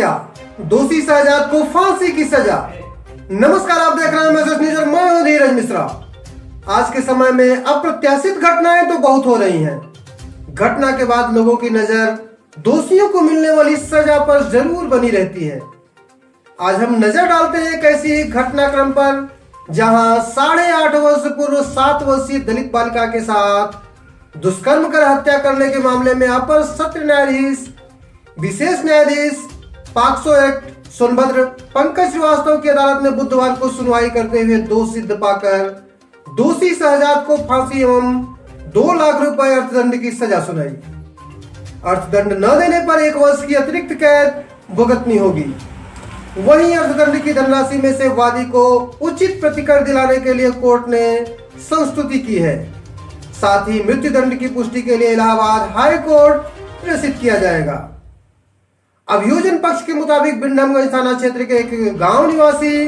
हत्या, दोषी शहजाद को फांसी की सजा। नमस्कार, आप देख रहे हैं मैसेज न्यूज़, मैं हूं धीरज मिश्रा। आज के समय में अप्रत्याशित घटनाएं तो बहुत हो रही हैं। घटना के बाद लोगों की नजर दोषियों को मिलने वाली सजा पर जरूर बनी रहती है। आज हम नजर डालते हैं एक ऐसी घटनाक्रम पर जहां 8.5 वर्ष पूर्व 7 वर्षीय दलित बालिका के साथ दुष्कर्म कर हत्या करने के मामले में अपर सत्र न्यायाधीश विशेष न्यायाधीश पॉक्सो एक्ट सोनभद्र पंकज श्रीवास्तव की अदालत ने बुधवार को सुनवाई करते हुए दोष सिद्ध पाकर दोषी शहजाद को फांसी एवं 2 लाख रुपए अर्थदंड की सजा सुनाई। अर्थदंड न देने पर 1 वर्ष की अतिरिक्त कैद भुगतनी होगी। वहीं अर्थदंड की धनराशि में से वादी को उचित प्रतिकर दिलाने के लिए कोर्ट ने संस्तुति की है। साथ ही मृत्यु दंड की पुष्टि के लिए इलाहाबाद हाई कोर्ट प्रेषित किया जाएगा। अभियोजन पक्ष के मुताबिक बिंडमगंज थाना क्षेत्र के एक गांव निवासी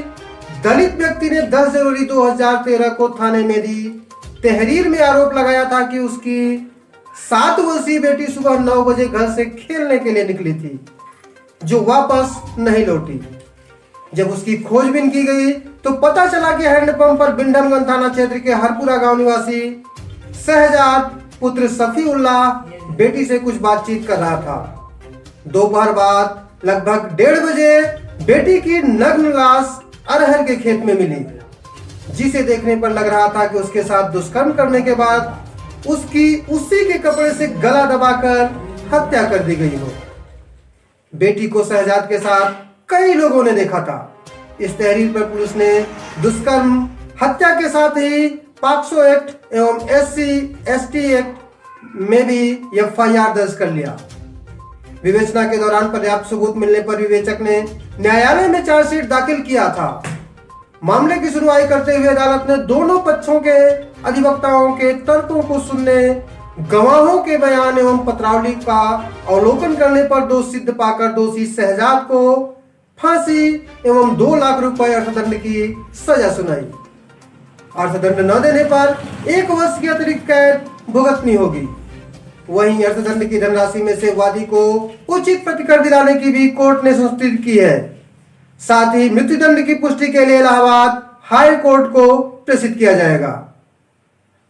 दलित व्यक्ति ने 10 जनवरी 2013 को थाने में दी तहरीर में आरोप लगाया था कि उसकी 7 वर्षीय बेटी सुबह 9 बजे घर से खेलने के लिए निकली थी, जो वापस नहीं लौटी। जब उसकी खोजबीन की गई तो पता चला कि हैंडपंप पर बिंडमगंज थाना क्षेत्र के हरपुरा गांव निवासी शहजाद पुत्र सफीउल्लाह बेटी से कुछ बातचीत कर रहा था। दोपहर बाद लगभग 1:30 बजे बेटी की नग्न लाश अरहर के खेत में मिली, जिसे देखने पर लग रहा था कि उसके साथ दुष्कर्म करने के बाद उसकी उसी के कपड़े से गला दबाकर हत्या कर दी गई हो। बेटी को शहजाद के साथ कई लोगों ने देखा था। इस तहरीर पर पुलिस ने दुष्कर्म हत्या के साथ ही पॉक्सो एक्ट एवं SC/ST एक्ट में भी FIR दर्ज कर लिया। विवेचना के दौरान पर्याप्त सबूत मिलने पर विवेचक ने न्यायालय में चार्जशीट दाखिल किया था। मामले की सुनवाई करते हुए अदालत ने दोनों पक्षों के अधिवक्ताओं के तर्कों को सुनने, गवाहों के बयान एवं पत्रावली का अवलोकन करने पर दोष सिद्ध पाकर दोषी शहजाद को फांसी एवं 2 लाख रुपए अर्थदंड की सजा सुनाई। अर्थदंड न देने पर 1 वर्ष की अतिरिक्त कैद भुगतनी होगी। वहीं अर्थदंड की धनराशि में से वादी को उचित प्रतिकर दिलाने की भी कोर्ट ने संस्तुति की है। साथ ही मृत्युदंड की पुष्टि के लिए इलाहाबाद हाई कोर्ट को प्रेषित किया जाएगा।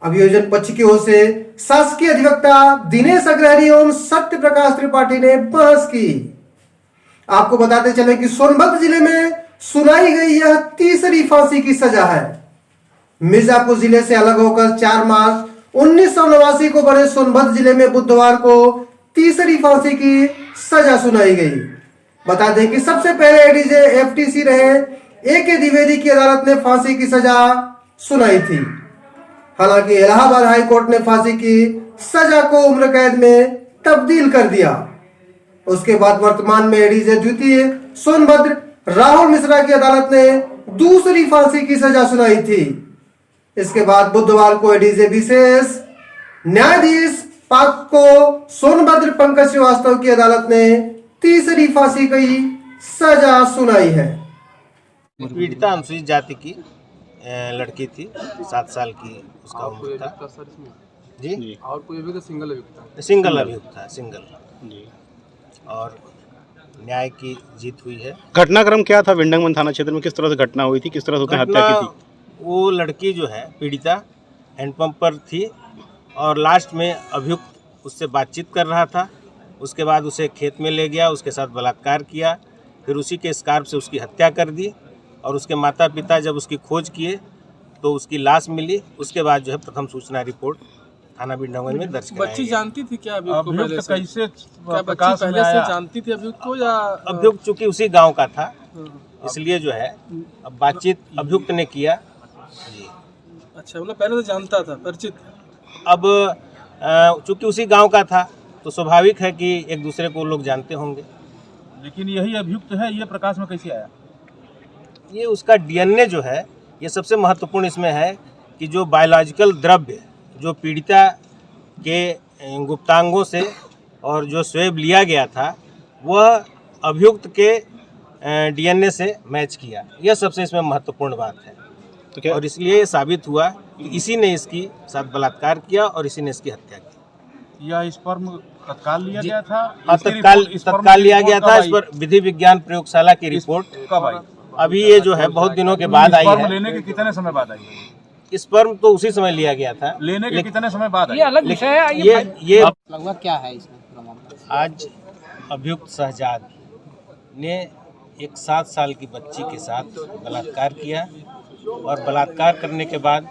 अभियोजन पक्ष की ओर से शासकीय अधिवक्ता दिनेश अग्रहरी एवं सत्य प्रकाश त्रिपाठी ने बहस की। आपको बताते चले कि सोनभद्र जिले में सुनाई गई यह तीसरी फांसी की सजा है। मिर्जापुर जिले से अलग होकर 4 मार्च 1989 को बने सोनभद्र जिले में बुधवार को तीसरी फांसी की सजा सुनाई गई। बता दें कि सबसे पहले एडीजे FTC रहे AK द्विवेदी की अदालत ने फांसी की सजा सुनाई थी। हालांकि इलाहाबाद हाई कोर्ट ने फांसी की सजा को उम्र कैद में तब्दील कर दिया। उसके बाद वर्तमान में एडीजे द्वितीय सोनभद्र राहुल मिश्रा की अदालत ने दूसरी फांसी की सजा सुनाई थी। इसके बाद बुधवार को एडीजे विशेष न्यायाधीश पॉक्सो सोनभद्र पंकज श्रीवास्तव की अदालत ने तीसरी फांसी की सजा सुनाई है। पीड़िता अनुसूचित जाति की लड़की थी, 7 साल की उसका उम्र था जी। और कोई अभियुक्त सिंगल अभियुक्त था? सिंगल अभियुक्त था, सिंगल जी। और न्याय की जीत हुई है। घटनाक्रम क्या था? बिंडमगंज थाना क्षेत्र में किस तरह से घटना हुई थी, किस तरह से उसने हत्या की थी? वो लड़की जो है पीड़िता हैंडपंप पर थी और लास्ट में अभियुक्त उससे बातचीत कर रहा था। उसके बाद उसे खेत में ले गया, उसके साथ बलात्कार किया, फिर उसी के स्कार्फ से उसकी हत्या कर दी। और उसके माता पिता जब उसकी खोज किए तो उसकी लाश मिली। उसके बाद जो है प्रथम सूचना रिपोर्ट थाना बिंडमगंज में दर्ज कराया बच्ची गया। जानती थी क्या अभियुक्त को पहले से? कैसे क्या बच्ची पहले से जानती थी अभियुक्त को या अभियुक्त चूंकि उसी गांव का था, इसलिए जो है अब बातचीत अभियुक्त ने किया जी। अच्छा, मतलब पहले से जानता था, परिचित? अब चूंकि उसी गांव का था तो स्वाभाविक है कि एक दूसरे को लोग जानते होंगे। लेकिन यही अभियुक्त है, ये प्रकाश में कैसे आया? ये उसका DNA जो है, ये सबसे महत्वपूर्ण इसमें है कि जो बायोलॉजिकल द्रव्य जो पीड़िता के गुप्तांगों से और जो स्वेब लिया गया था वह अभियुक्त के DNA से मैच किया। यह सबसे इसमें महत्वपूर्ण बात है। तो क्या और इसलिए साबित हुआ कि इसी ने इसकी साथ बलात्कार किया और इसी ने इसकी हत्या की। यह स्पर्म तत्काल लिया गया था? हाँ, इसकी तत्काल रिपोर्ट- स्पर्म तत्काल की लिया रिपोर्ट गया कब था। आई? इस पर विधि विज्ञान प्रयोगशाला की रिपोर्ट कब आई? अभी ये जो है बहुत दिनों के बाद आई स्पर्म है। लेने के कितने समय बाद आई? स्पर्म तो उसी समय लिया गया था। लेने के कितने समय बाद आई? अलग विषय है ये लगभग क्या है इसमें पूरा मामला? आज अभियुक्त शहजाद ने एक 7 साल की बच्ची के साथ बलात्कार किया और बलात्कार करने के बाद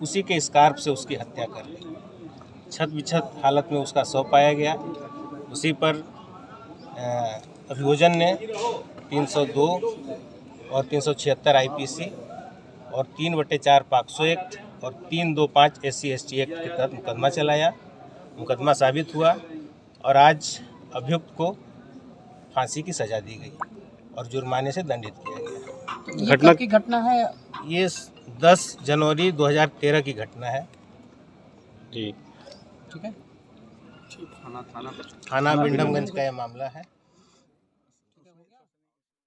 उसी के स्कार्फ से उसकी हत्या कर दी। छत बिछत हालत में उसका शव पाया गया। उसी पर अभियोजन ने 302 और 376 आईपीसी और 3/4 पॉक्सो एक्ट और 325 SC/ST एक्ट के तहत मुकदमा चलाया। मुकदमा साबित हुआ और आज अभियुक्त को फांसी की सजा दी गई और जुर्माने से दंडित किया गया। ये कब की घटना है? ये 10 जनवरी 2013 की घटना है। जी ठीक है। थाना बिंडमगंज का यह मामला है।